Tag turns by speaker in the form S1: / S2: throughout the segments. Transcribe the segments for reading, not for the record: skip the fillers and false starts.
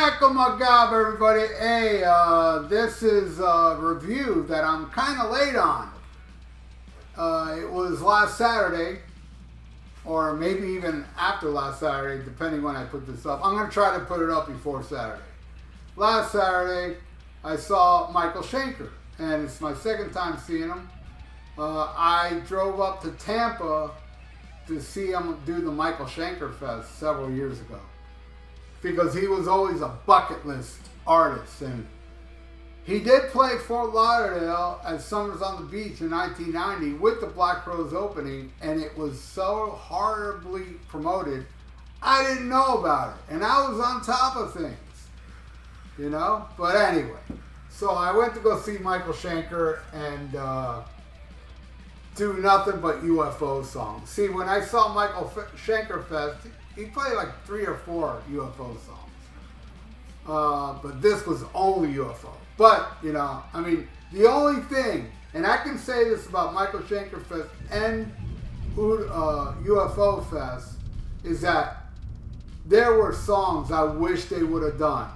S1: Michael McGob, everybody. Hey, this is a review that I'm kind of late on. It was last Saturday, or maybe even after last Saturday, depending when I put this up. I'm going to try to put it up before Saturday. Last Saturday, I saw Michael Shenkar, and it's my second time seeing him. I drove up to Tampa to see him do the Michael Shenkar Fest several years ago, because he was always a bucket list artist. And he did play Fort Lauderdale at Summers on the Beach in 1990 with the Black Crowes opening, and it was so horribly promoted, I didn't know about it. And I was on top of things, you know? But anyway, so I went to go see Michael Shenkar and do nothing but UFO songs. See, when I saw Michael Shenkar Fest, he played like 3 or 4 UFO songs. But this was only UFO. But, you know, I mean, the only thing, and I can say this about Michael Shenkar Fest and UFO Fest, is that there were songs I wish they would have done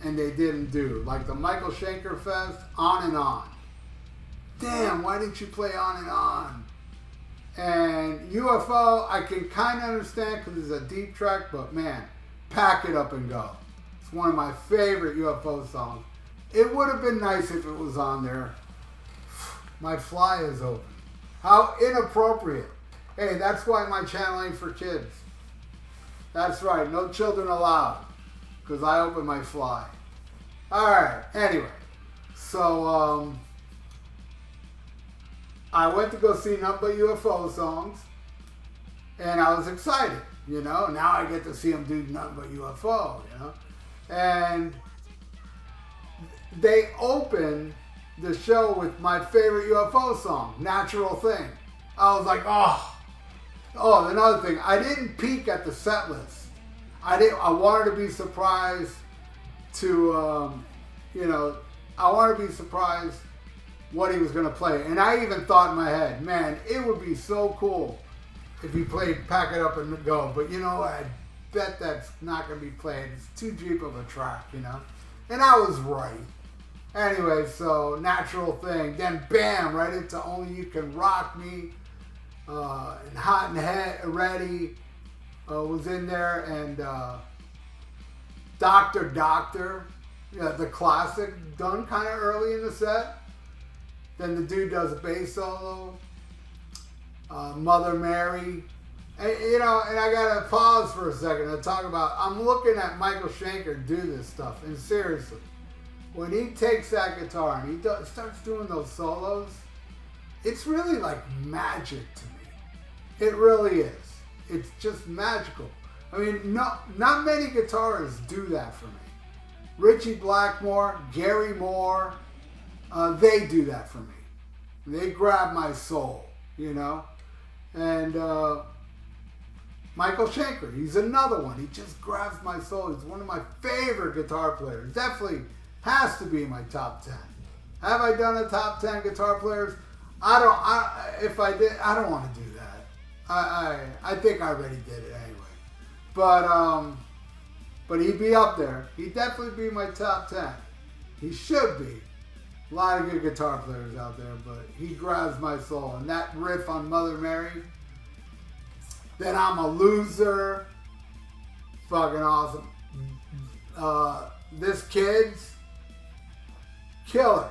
S1: and they didn't do. Like the Michael Shenkar Fest, On and On. Damn, why didn't you play On and On? And UFO, I can kind of understand because it's a deep track, but man, Pack It Up and Go. It's one of my favorite UFO songs. It would have been nice if it was on there. My fly is open. How inappropriate. Hey, that's why my channel ain't for kids. That's right, no children allowed, because I open my fly. Alright, anyway. So, I went to go see nothing but UFO songs, and I was excited, you know. Now I get to see him do nothing but UFO, you know. And they opened the show with my favorite UFO song, Natural Thing. I was like, oh. Oh, another thing, I didn't peek at the set list. I wanted to be surprised to, you know, I wanted to be surprised what he was going to play. And I even thought in my head, man, it would be so cool if he played Pack It Up and Go. But you know, I bet that's not going to be played. It's too deep of a track, you know. And I was right. Anyway, so Natural Thing. Then bam, right into Only You Can Rock Me. And Hot and Ready was in there. And Doctor, yeah, the classic, done kind of early in the set. Then the dude does a bass solo, Mother Mary. And, you know, and I got to pause for a second to talk about, I'm looking at Michael Shenkar do this stuff. And seriously, when he takes that guitar and he starts doing those solos, it's really like magic to me. It really is. It's just magical. I mean, not many guitarists do that for me. Richie Blackmore, Gary Moore, they do that for me. They grab my soul, you know. And Michael Shenkar, he's another one. He just grabs my soul. He's one of my favorite guitar players. Definitely has to be in my top 10. Have I done a top 10 guitar players? If I did, I don't want to do that. I think I already did it anyway. But he'd be up there. He'd definitely be my top 10. He should be. A lot of good guitar players out there, but he grabs my soul. And that riff on Mother Mary, Then I'm a Loser, fucking awesome. This Kid's killer.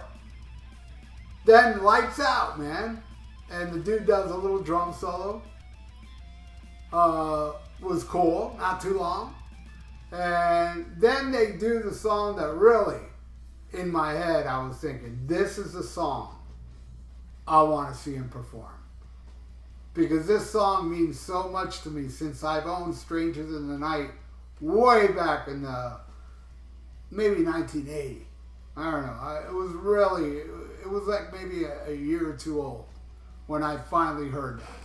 S1: Then Lights Out, man. And the dude does a little drum solo. Was cool, not too long. And then they do the song that really, in my head, I was thinking, this is the song I want to see him perform. Because this song means so much to me since I've owned Strangers in the Night way back in maybe 1980. I don't know. It was like maybe a year or two old when I finally heard that.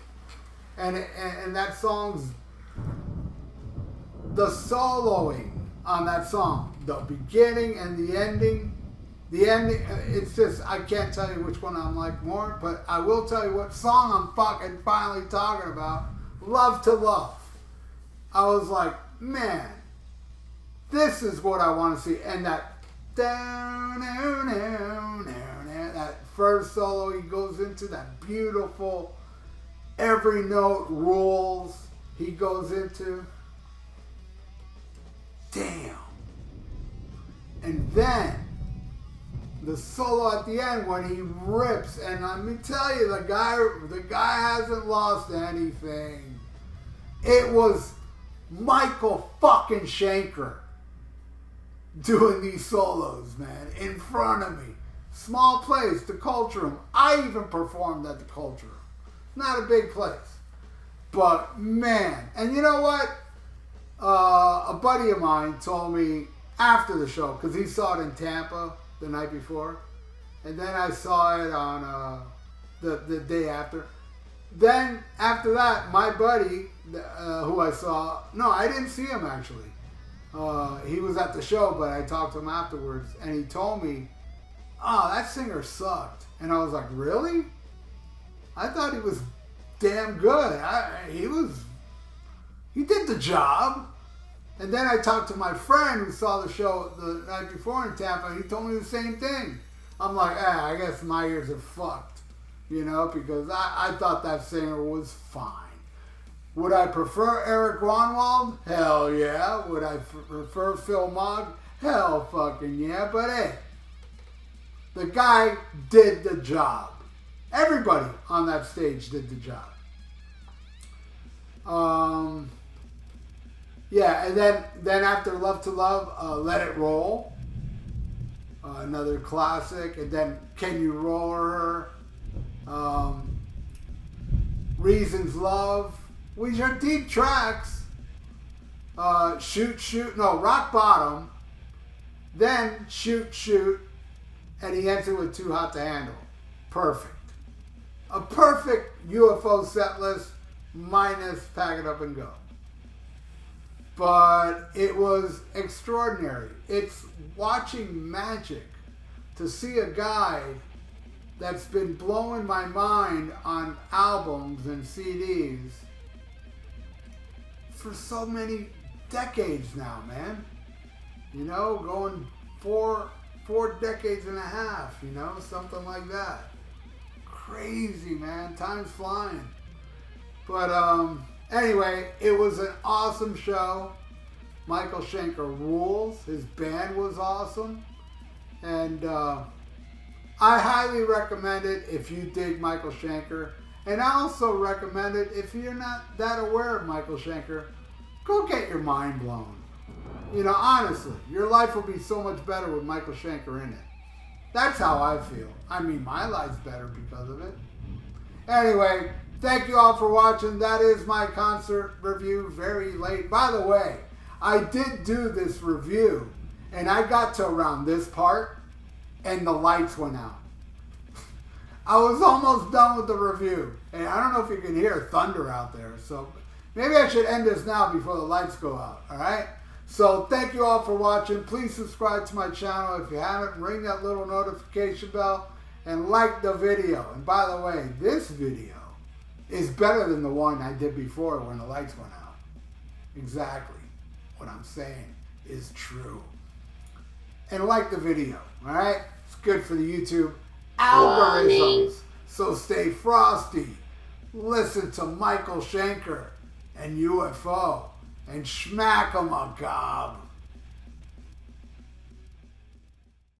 S1: And that song's, the soloing on that song, the beginning and the ending, it's just, I can't tell you which one I'm like more, but I will tell you what song I'm fucking finally talking about. Love to Love. I was like, man, This is what I want to see. And that first solo he goes into, that beautiful, every note rules he goes into. Damn. And then the solo at the end when he rips, and let me tell you, the guy hasn't lost anything. It was Michael fucking Shenkar doing these solos, man, in front of me. Small place, the Culture Room. I even performed at the Culture Room. Not a big place. But, man, and you know what? A buddy of mine told me after the show, because he saw it in Tampa the night before, and then I saw it on the day after. Then, after that, my buddy, who I saw, no, I didn't see him actually. He was at the show, but I talked to him afterwards, and he told me, oh, that singer sucked. And I was like, really? I thought he was damn good. He did the job. And then I talked to my friend who saw the show the night before in Tampa, and he told me the same thing. I'm like, I guess my ears are fucked, you know, because I thought that singer was fine. Would I prefer Eric Grunwald? Hell yeah. Would I prefer Phil Mogg? Hell fucking yeah. But hey, the guy did the job. Everybody on that stage did the job. Yeah, and then after Love to Love, Let It Roll. Another classic. And then Can You Roll Her? Reasons Love. Which are deep tracks. Rock Bottom. Then Shoot. And he ends it with Too Hot to Handle. Perfect. A perfect UFO set list minus Pack It Up and Go. But it was extraordinary. It's watching magic to see a guy that's been blowing my mind on albums and CDs for so many decades now, man. You know, going four decades and a half, you know, something like that. Crazy, man. Time's flying. But anyway, it was an awesome show. Michael Shenkar rules. His band was awesome. And I highly recommend it if you dig Michael Shenkar. And I also recommend it if you're not that aware of Michael Shenkar. Go get your mind blown. You know, honestly, your life will be so much better with Michael Shenkar in it. That's how I feel. I mean, my life's better because of it. Anyway, thank you all for watching. That is my concert review, very late. By the way, I did do this review, and I got to around this part, and the lights went out. I was almost done with the review, and I don't know if you can hear thunder out there, so maybe I should end this now before the lights go out, all right? So thank you all for watching. Please subscribe to my channel if you haven't. Ring that little notification bell and like the video. And by the way, this video is better than the one I did before when the lights went out. Exactly. What I'm saying is true. And like the video, all right? It's good for the YouTube algorithms. So stay frosty. Listen to Michael Shenkar and UFO. And schmack 'em a gob.